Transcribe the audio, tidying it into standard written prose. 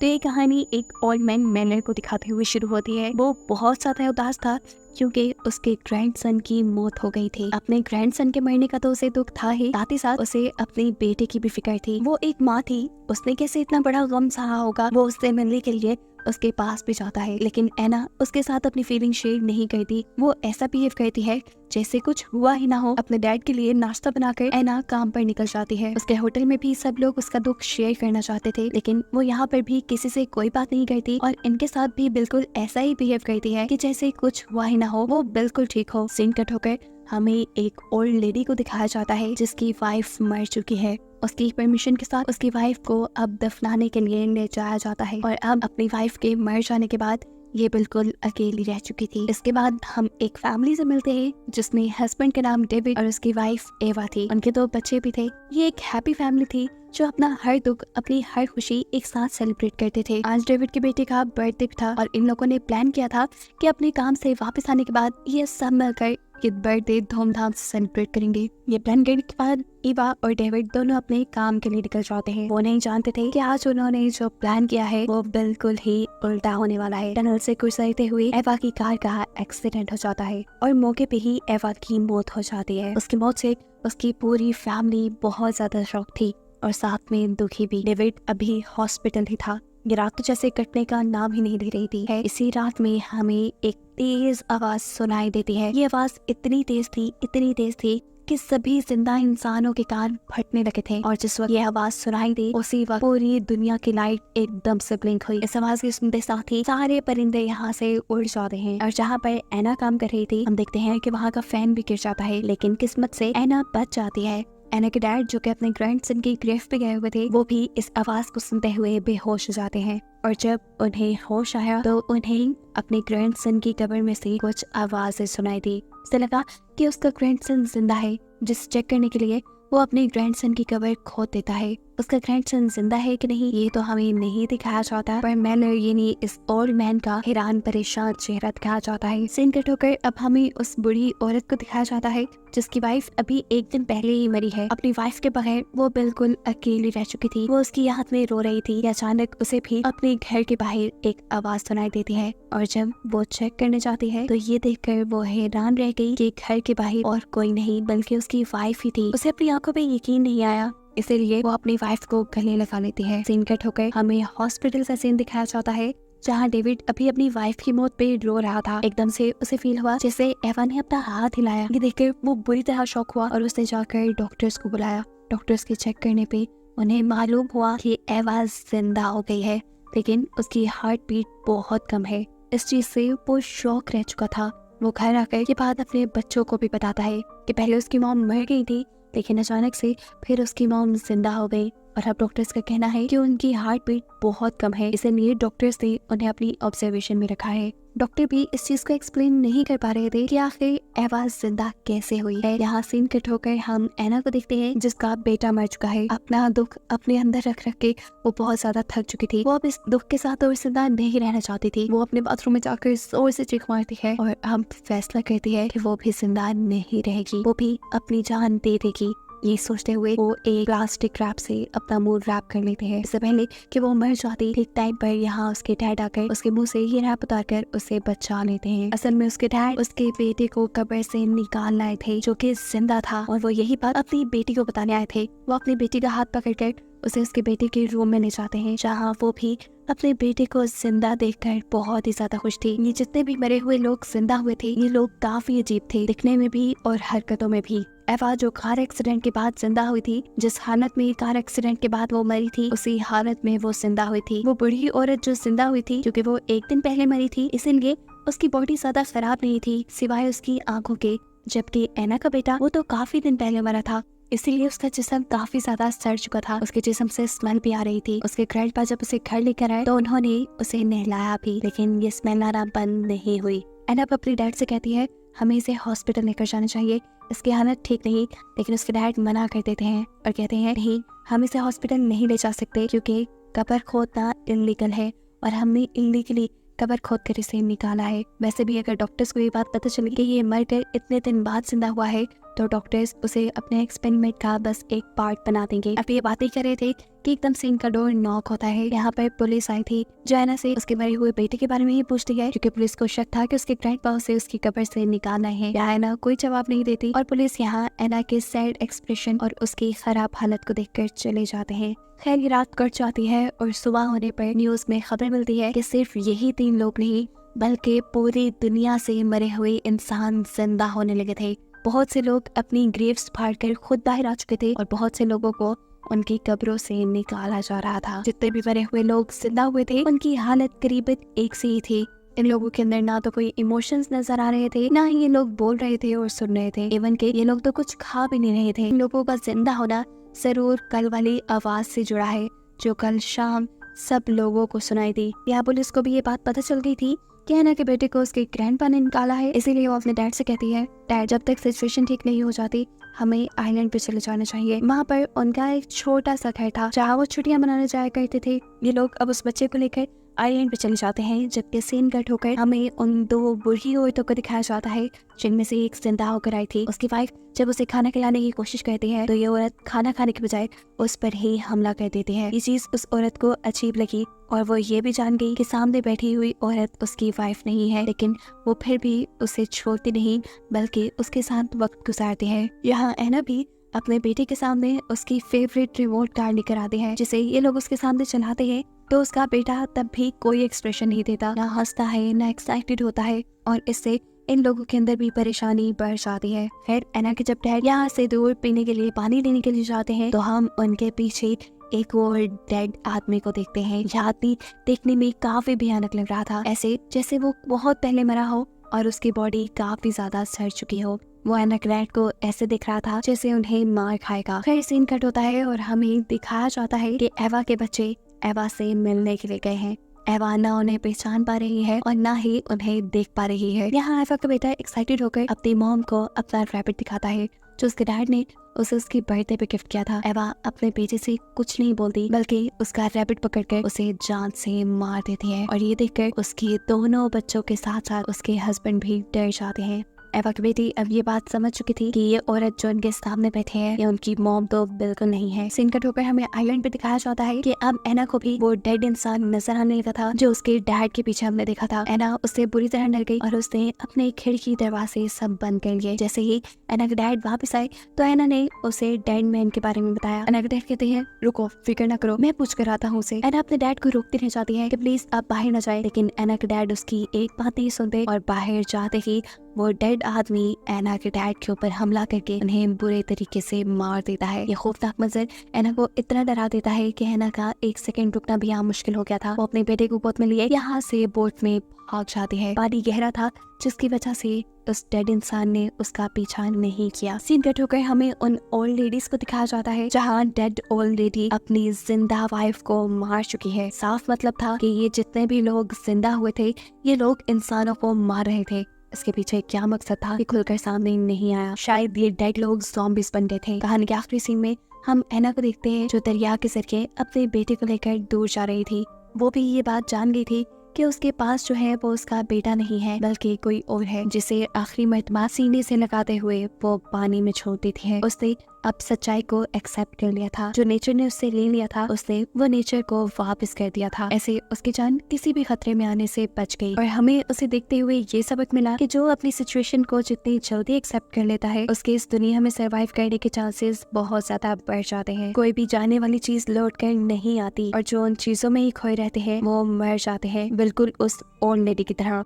तो ये कहानी एक ओल्ड मैन मैनर को दिखाते हुए शुरू होती है। वो बहुत ज्यादा उदास था क्योंकि उसके ग्रैंडसन की मौत हो गई थी। अपने ग्रैंडसन के मरने का तो उसे दुख था ही, साथ ही साथ उसे अपने बेटे की भी फिक्र थी। वो एक माँ थी, उसने कैसे इतना बड़ा गम सहा होगा। वो उससे मिलने के लिए उसके पास भी जाता है, लेकिन एना उसके साथ अपनी फीलिंग शेयर नहीं करती। वो ऐसा बिहेव करती है जैसे कुछ हुआ ही ना हो। अपने डैड के लिए नाश्ता बनाकर एना काम पर निकल जाती है। उसके होटल में भी सब लोग उसका दुख शेयर करना चाहते थे, लेकिन वो यहाँ पर भी किसी से कोई बात नहीं करती और इनके साथ भी बिल्कुल ऐसा ही बिहेव करती है कि जैसे कुछ हुआ ही ना हो, वो बिल्कुल ठीक हो। सीन कट होकर हमें एक ओल्ड लेडी को दिखाया जाता है जिसकी वाइफ मर चुकी है। उसकी परमिशन के साथ उसकी वाइफ को अब दफनाने के लिए ले जाया जाता है और अब अपनी वाइफ के मर जाने के बाद ये बिल्कुल अकेली रह चुकी थी। इसके बाद हम एक फैमिली से मिलते हैं जिसमें हस्बैंड का नाम डेविड और उसकी वाइफ एवा थी। उनके 2 बच्चे भी थे। ये एक हैप्पी फैमिली थी जो अपना हर दुख, अपनी हर खुशी एक साथ सेलिब्रेट करते थे। आज डेविड के बेटे का बर्थडे था और इन लोगों ने प्लान किया था कि अपने काम से वापस आने के बाद ये सब मिलकर ये बर्थडे धूमधाम से सेलिब्रेट करेंगे। ये प्लान करने के बाद ईवा और डेविड दोनों अपने काम के लिए निकल जाते हैं। वो नहीं जानते थे कि आज उन्होंने जो प्लान किया है वो बिल्कुल ही उल्टा होने वाला है। टनल से गुजरते हुए एवा की कार का एक्सीडेंट हो जाता है और मौके पे ही एवा की मौत हो जाती है। उसकी मौत से उसकी पूरी फैमिली बहुत ज्यादा शॉक थी और साथ में दुखी भी। डेविड अभी हॉस्पिटल ही था। ये रात तो जैसे कटने का नाम ही नहीं ले रही थी। इसी रात में हमें एक तेज आवाज सुनाई देती है। ये आवाज इतनी तेज थी कि सभी जिंदा इंसानों के कान फटने लगे थे और जिस वक्त ये आवाज सुनाई दी उसी वक्त पूरी दुनिया की लाइट एकदम से ब्लिंक हुई। इस आवाज के सुनते साथ ही सारे परिंदे यहाँ से उड़ जाते हैं और जहाँ पर एना काम कर रही थी हम देखते हैं कि वहाँ का फैन भी गिर जाता है, लेकिन किस्मत से एना बच जाती है। एना के डैड जो कि अपने ग्रैंडसन की ग्रेव पे गए हुए थे वो भी इस आवाज को सुनते हुए बेहोश हो जाते हैं और जब उन्हें होश आया तो उन्हें अपने ग्रैंडसन की कब्र में से कुछ आवाजें सुनाई दी। उसे लगा कि उसका ग्रैंडसन जिंदा है, जिस चेक करने के लिए वो अपने ग्रैंडसन की कब्र खोद देता है। उसका ग्रैंडसन जिंदा है कि नहीं ये तो हमें नहीं दिखाया जाता, पर मैनर यानी इस ओल्ड मैन का हैरान परेशान चेहरा दिखाया जाता है। सीन कट होकर अब हमें उस बुढ़ी औरत को दिखाया जाता है जिसकी वाइफ अभी एक दिन पहले ही मरी है। अपनी वाइफ के बगैर वो बिल्कुल अकेली रह चुकी थी। वो उसकी याद में रो रही थी कि अचानक उसे भी अपने घर के बाहर एक आवाज सुनाई देती है और जब वो चेक करने जाती है तो ये देखकर वो हैरान रह गई कि घर के बाहर और कोई नहीं बल्कि उसकी वाइफ ही थी। उसे अपनी आंखों पे यकीन नहीं आया, इसीलिए वो अपनी वाइफ को गले लगा लेती है। सीन कट होकर हमें हॉस्पिटल का सीन दिखाया जाता है जहाँ डेविड अभी अपनी वाइफ की मौत पे रो रहा था। एकदम से उसे फील हुआ जैसे एवा ने अपना हाथ हिलाया। ये देखकर वो बुरी तरह शॉक हुआ और उसने जाकर डॉक्टर्स को बुलाया। डॉक्टर्स के चेक करने पे उन्हें मालूम हुआ कि एवा जिंदा हो गई है, लेकिन उसकी हार्ट बीट बहुत कम है। इस चीज से वो शॉक रह चुका था। वो घर आकर के बाद अपने बच्चों को भी बताता है कि पहले उसकी मॉम मर गई थी, लेकिन अचानक से फिर उसकी मॉम जिंदा हो गई और अब डॉक्टर्स का कहना है कि उनकी हार्ट बीट बहुत कम है, इसलिए डॉक्टर्स ने उन्हें अपनी ऑब्जर्वेशन में रखा है। डॉक्टर भी इस चीज को एक्सप्लेन नहीं कर पा रहे थे कि आखिर एवा जिंदा कैसे हुई है। यहाँ सीन कट होकर हम एना को देखते हैं जिसका बेटा मर चुका है। अपना दुख अपने अंदर रख रख के वो बहुत ज्यादा थक चुकी थी। वो अब इस दुख के साथ और जिंदा नहीं रहना चाहती थी। वो अपने बाथरूम में जाकर जोर से चीख मारती है और हम फैसला करती है कि वो भी जिंदा नहीं रहेगी, वो भी अपनी जान दे देगी। ये सोचते हुए वो एक प्लास्टिक रैप से अपना मुंह रैप कर लेते हैं। इससे पहले कि वो मर जाती ठीक टाइम पर यहाँ उसके डैड आकर उसके मुंह से ये रैप उतारकर उसे बचा लेते हैं। असल में उसके डैड उसके बेटे को कब्र से निकाल लाए थे जो कि जिंदा था और वो यही बात अपनी बेटी को बताने आए थे। वो अपनी बेटी का हाथ पकड़कर उसे उसके बेटे के रूम में ले जाते हैं जहाँ वो भी अपने बेटे को जिंदा देखकर बहुत ही ज्यादा खुश थी। ये जितने भी मरे हुए लोग जिंदा हुए थे ये लोग काफी अजीब थे दिखने में भी और हरकतों में भी। एवा जो कार एक्सीडेंट के बाद जिंदा हुई थी, जिस हालत में कार एक्सीडेंट के बाद वो मरी थी उसी हालत में वो जिंदा हुई थी। वो बूढ़ी औरत जो जिंदा हुई थी क्योंकि वो एक दिन पहले मरी थी इसलिए उसकी बॉडी ज्यादा खराब नहीं थी सिवाय उसकी आंखों के, जबकि एना का बेटा वो तो काफी दिन पहले मरा था इसीलिए उसका जिस्म काफी ज्यादा सड़ चुका था। उसके जिस्म से स्मेल भी आ रही थी। उसके ग्रैंडपा जब उसे घर लेकर आए तो उन्होंने उसे नहलाया भी, लेकिन ये स्मेल आना बंद नहीं हुई। एना अपने डैड से कहती है हमें इसे हॉस्पिटल लेकर जाना चाहिए, इसकी हालत ठीक नहीं, लेकिन उसके डैड मना कर देते हैं और कहते हैं नहीं हम इसे हॉस्पिटल नहीं ले जा सकते क्योंकि कब्र खोदना इल्लीगल है और हमने इल्लीगली कब्र खोद कर इसे निकाला है। वैसे भी अगर डॉक्टर्स को ये बात पता चली कि ये मर कर इतने दिन बाद जिंदा हुआ है तो डॉक्टर्स उसे अपने एक्सपेरिमेंट का बस एक पार्ट बना देंगे। अब ये बातें कर रहे थे कि एकदम से इनका डोर नॉक होता है। यहाँ पर पुलिस आई थी जो एना से उसके मरे हुए बेटे के बारे में ही पूछती है, क्योंकि पुलिस को शक था कि उसके ग्रैंडपा उसे उसकी कब्र से निकालना है। यहाँ एना कोई जवाब नहीं देती और पुलिस यहाँ एना के सैड एक्सप्रेशन और उसकी खराब हालत को देखकर चले जाते हैं। खैर ये रात कट जाती है और सुबह होने पर न्यूज में खबर मिलती है कि सिर्फ यही 3 लोग नहीं बल्कि पूरी दुनिया से मरे हुए इंसान जिंदा होने लगे थे। बहुत से लोग अपनी ग्रेव्स फाड़कर खुद बाहर आ चुके थे और बहुत से लोगों को उनकी कब्रों से निकाला जा रहा था। जितने भी मरे हुए लोग जिंदा हुए थे उनकी हालत करीबन एक सी ही थी। इन लोगों के अंदर ना तो कोई इमोशंस नजर आ रहे थे, ना ही ये लोग बोल रहे थे और सुन रहे थे। इवन के ये लोग तो कुछ खा भी नहीं रहे थे। इन लोगों का जिंदा होना जरूर कल वाली आवाज से जुड़ा है जो कल शाम सब लोगों को सुनाई दी। यहाँ पुलिस को भी ये बात पता चल गई थी कि एना के बेटे को उसके ग्रैंडपा ने निकाला है, इसीलिए वो अपने डैड से कहती है, डैड जब तक सिचुएशन ठीक नहीं हो जाती हमें आइलैंड पे चले जाना चाहिए। वहाँ पर उनका एक छोटा सा घर था जहाँ वो छुट्टियां मनाने जाया करते थे। ये लोग अब उस बच्चे को लेकर आइलैंड पे चले जाते हैं, जबकि सीन कट होकर हमें उन 2 बूढ़ी औरतों को दिखाया जाता है जिनमें से एक जिंदा होकर आई थी। उसकी वाइफ जब उसे खाना खिलाने की कोशिश करती है तो ये औरत खाना खाने के बजाय उस पर ही हमला कर देती है। ये चीज उस औरत को अजीब लगी और वो ये भी जान गई कि सामने बैठी हुई औरत उसकी वाइफ नहीं है, लेकिन वो फिर भी उसे छोड़ती नहीं बल्कि उसके साथ वक्त गुजारती है। यहाँ एना भी अपने बेटे के सामने उसकी फेवरेट रिमोट कार लेकर आते हैं, जिसे ये लोग उसके सामने चलाते हैं तो उसका बेटा तब भी कोई एक्सप्रेशन नहीं देता, ना हंसता है ना एक्साइटेड होता है और इससे इन लोगों के अंदर भी परेशानी बढ़ जाती है। फिर एना के जब डैड यहाँ से दूर पीने के लिए पानी लेने के लिए जाते हैं तो हम उनके पीछे एक और डेड आदमी को देखते हैं। यह आदमी देखने में काफी भयानक लग रहा था, ऐसे जैसे वो बहुत पहले मरा हो और उसकी बॉडी काफी ज्यादा सड़ चुकी हो। वो एना के डैड को ऐसे दिख रहा था जैसे उन्हें मार खाएगा। फिर सीन कट होता है और हमें दिखाया जाता है कि एवा के बच्चे एवा से मिलने के लिए गए हैं। एवा ना उन्हें पहचान पा रही है और ना ही उन्हें देख पा रही है। यहाँ एवा का बेटा एक्साइटेड होकर अपनी मॉम को अपना रैबिट दिखाता है जो उसके डैड ने उसे उसकी बर्थडे पे गिफ्ट किया था। एवा अपने बेटे से कुछ नहीं बोलती बल्कि उसका रैबिट पकड़कर उसे जान से मार देती है और ये देखकर उसके दोनों बच्चों के साथ साथ उसके हस्बैंड भी डर जाते हैं। एवा की बेटी अब ये बात समझ चुकी थी कि ये औरत जो उनके सामने बैठे हैं ये उनकी मॉम तो बिल्कुल नहीं है। सीन कट होकर हमें आइलैंड पे दिखाया जाता है कि अब एना को भी वो डेड इंसान नजर आने लगा था जो उसके डैड के पीछे हमने देखा था। एना उससे बुरी तरह डर गई और उसने अपने खिड़की दरवाजे सब बंद कर लिए। जैसे ही एना के डैड वापस आए तो एना ने उसे डेड मैन के बारे में बताया। एना के डैड कहते हैं, रुको, फिक्र न करो, मैं पूछ कर आता हूँ उसे। एना अपने डैड को रोकती रह जाती है कि प्लीज आप बाहर न जाए, लेकिन एना के डैड उसकी एक बात नहीं सुनते और बाहर जाते ही वो डेड आदमी एना के डैड के ऊपर हमला करके उन्हें बुरे तरीके से मार देता है। ये खौफनाक मंजर एना को इतना डरा देता है कि एना का 1 सेकंड रुकना भी यहाँ मुश्किल हो गया था। वो अपने बेटे को गोद में लिए यहाँ से बोट में भाग जाती है। पानी गहरा था जिसकी वजह से उस डेड इंसान ने उसका पीछा नहीं किया। सीन कट होकर हमें उन ओल्ड लेडीज को दिखाया जाता है जहाँ डेड ओल्ड लेडी अपनी जिंदा वाइफ को मार चुकी है। साफ मतलब था कि ये जितने भी लोग जिंदा हुए थे ये लोग इंसानों को मार रहे थे। इसके पीछे क्या मकसद था ये खुलकर सामने नहीं आया। शायद ये डेड लोग ज़ॉम्बीज बन गए थे। कहानी के आखिरी सीन में हम एना को देखते हैं जो दरिया के जरिए अपने बेटे को लेकर दूर जा रही थी। वो भी ये बात जान गई थी कि उसके पास जो है वो उसका बेटा नहीं है बल्कि कोई और है जिसे आखिरी मर्तबा सीने से लगाते हुए वो पानी में छोड़ देती है। उसने अब सच्चाई को एक्सेप्ट कर लिया था। जो नेचर ने उससे ले लिया था उसने वो नेचर को वापस कर दिया था। ऐसे उसकी जान किसी भी खतरे में आने से बच गई। और हमें उसे देखते हुए ये सबक मिला कि जो अपनी सिचुएशन को जितनी जल्दी एक्सेप्ट कर लेता है उसके इस दुनिया में सर्वाइव करने के चांसेस बहुत ज्यादा बढ़ जाते हैं। कोई भी जाने वाली चीज लौट कर नहीं आती और जो उन चीजों में ही खोए रहते हैं वो मर जाते हैं, बिल्कुल उस ओल्ड लेडी की तरह।